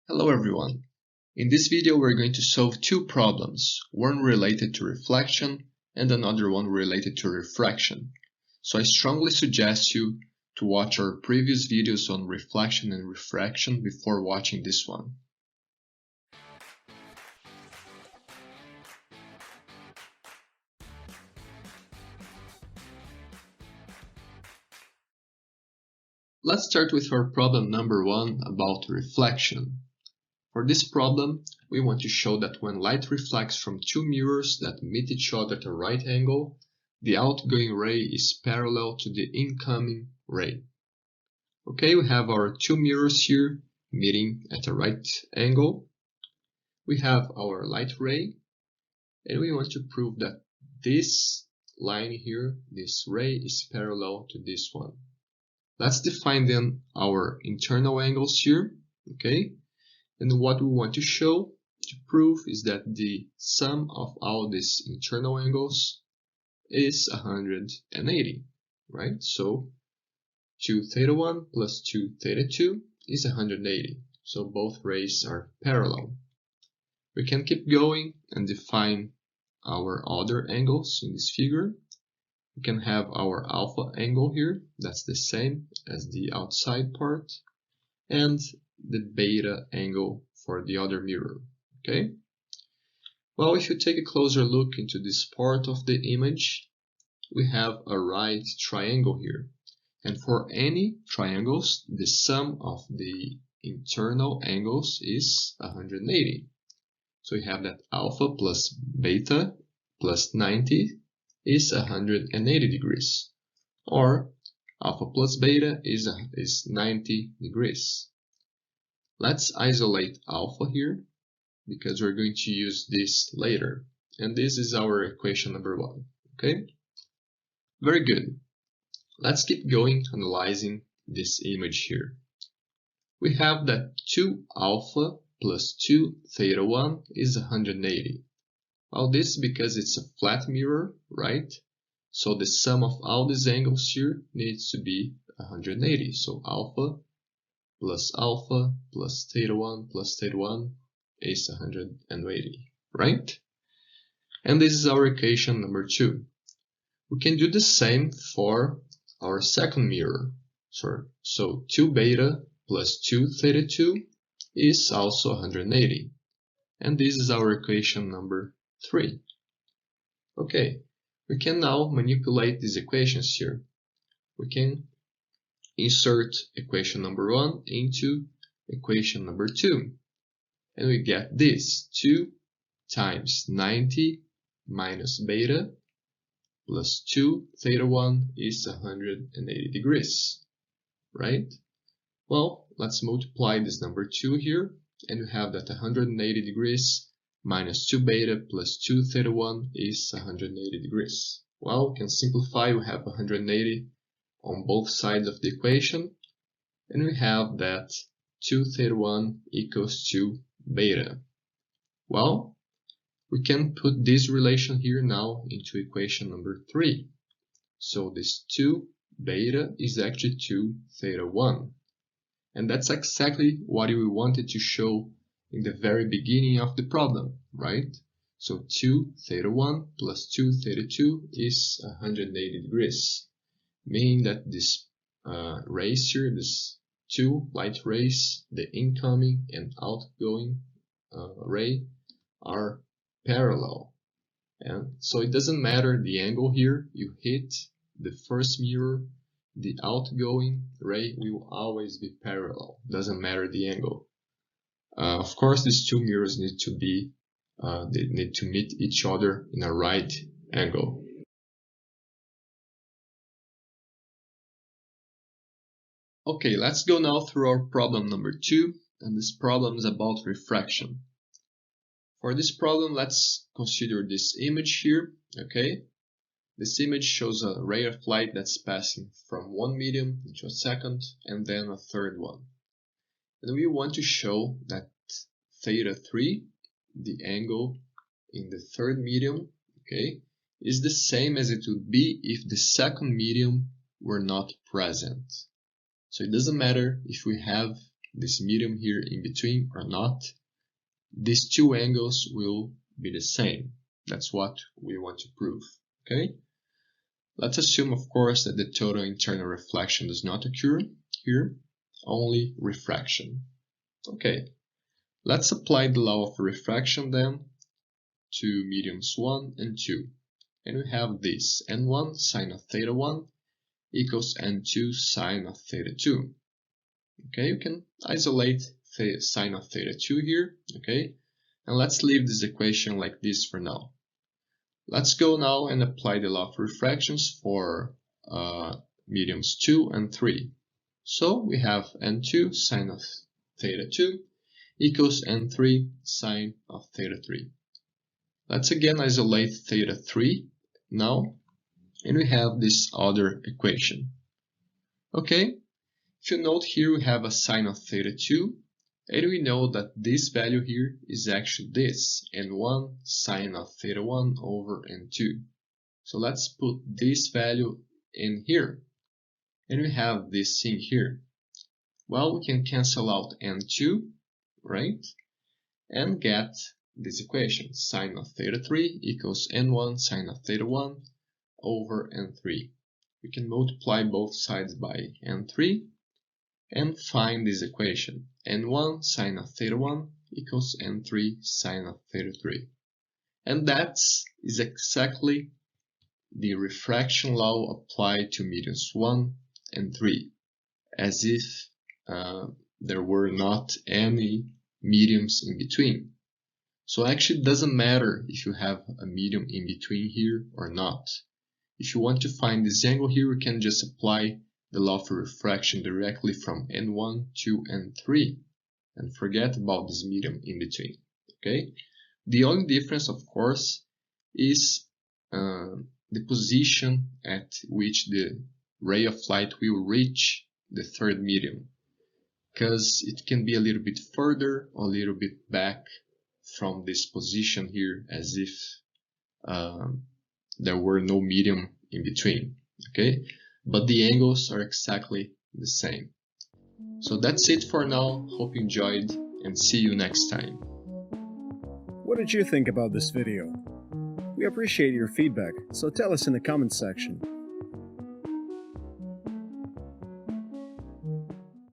Hello everyone. In this video we're going to solve two problems, one related to reflection and another one related to refraction. So I strongly suggest you to watch our previous videos on reflection and refraction before watching this one. Let's start with our problem number 1 about reflection. For this problem, we want to show that when light reflects from two mirrors that meet each other at a right angle, the outgoing ray is parallel to the incoming ray. Okay, we have our two mirrors here meeting at a right angle. We have our light ray, and we want to prove that this line here, this ray, is parallel to this one. Let's define then our internal angles here, okay? And what we want to show, to prove, is that the sum of all these internal angles is 180, right? So 2 theta 1 plus 2 theta 2 is 180. So both rays are parallel. We can keep going and define our other angles in this figure. We can have our alpha angle here, that's the same as the outside part, and the beta angle for the other mirror, okay? Well, if you take a closer look into this part of the image, we have a right triangle here. And for any triangles, the sum of the internal angles is 180. So we have that alpha plus beta plus 90 is 180 degrees. Or alpha plus beta is 90 degrees. Let's isolate alpha here, because we're going to use this later. And this is our equation number 1, okay? Very good. Let's keep going analyzing this image here. We have that 2 alpha plus 2 theta 1 is 180. Well, this is because it's a flat mirror, right? So the sum of all these angles here needs to be 180. So alpha plus theta 1 is 180, right? And this is our equation number 2. We can do the same for our second mirror. So 2 beta plus 2 theta 2 is also 180. And this is our equation number 3. Okay, we can now manipulate these equations here. We can insert equation number 1 into equation number 2. And we get this, 2 times 90 minus beta plus 2 theta 1 is 180 degrees, right? Well, let's multiply this number 2 here, and we have that 180 degrees minus 2 beta plus 2 theta 1 is 180 degrees. Well, we can simplify. We have 180 on both sides of the equation, and we have that 2 theta 1 equals 2 beta. Well, we can put this relation here now into equation number 3. So this 2 beta is actually 2 theta 1. And that's exactly what we wanted to show in the very beginning of the problem, right? So 2 theta 1 plus 2 theta 2 is 180 degrees, meaning that this rays here, this two light rays, the incoming and outgoing ray, are parallel. And so it doesn't matter the angle here, you hit the first mirror, the outgoing ray will always be parallel, doesn't matter the angle. Of course, these two mirrors need to meet each other in a right angle. Okay, let's go now through our problem number 2, and this problem is about refraction. For this problem, let's consider this image here, okay? This image shows a ray of light that's passing from one medium into a second and then a third one. And we want to show that theta 3, the angle in the third medium, okay, is the same as it would be if the second medium were not present. So it doesn't matter if we have this medium here in between or not, these two angles will be the same. That's what we want to prove. Okay? Let's assume, of course, that the total internal reflection does not occur here, only refraction. Okay, let's apply the law of refraction then to mediums 1 and 2. And we have this n1 sine of theta 1 equals n2 sine of theta 2. Okay, you can isolate sine of theta 2 here, okay? And let's leave this equation like this for now. Let's go now and apply the law of refractions for mediums 2 and 3. So we have n2 sine of theta 2 equals n3 sine of theta 3. Let's again isolate theta 3 now, and we have this other equation. Okay, if you note here we have a sine of theta 2, and we know that this value here is actually this, n1 sine of theta 1 over n2. So let's put this value in here, and we have this thing here. Well, we can cancel out n2, right, and get this equation, sine of theta 3 equals n1 sine of theta 1 over n3. We can multiply both sides by n3 and find this equation, n1 sine of theta 1 equals n3 sine of theta 3. And that is exactly the refraction law applied to mediums 1 and 3, as if there were not any mediums in between. So actually it doesn't matter if you have a medium in between here or not. If you want to find this angle here, we can just apply the law of refraction directly from n1 to n3 and forget about this medium in between. Okay? The only difference, of course, is the position at which the ray of light will reach the third medium, because it can be a little bit further or a little bit back from this position here, as if there were no medium in between. Okay, but the angles are exactly the same. So that's it for now. Hope you enjoyed, and see you next time. What did you think about this video? We appreciate your feedback, so tell us in the comments section.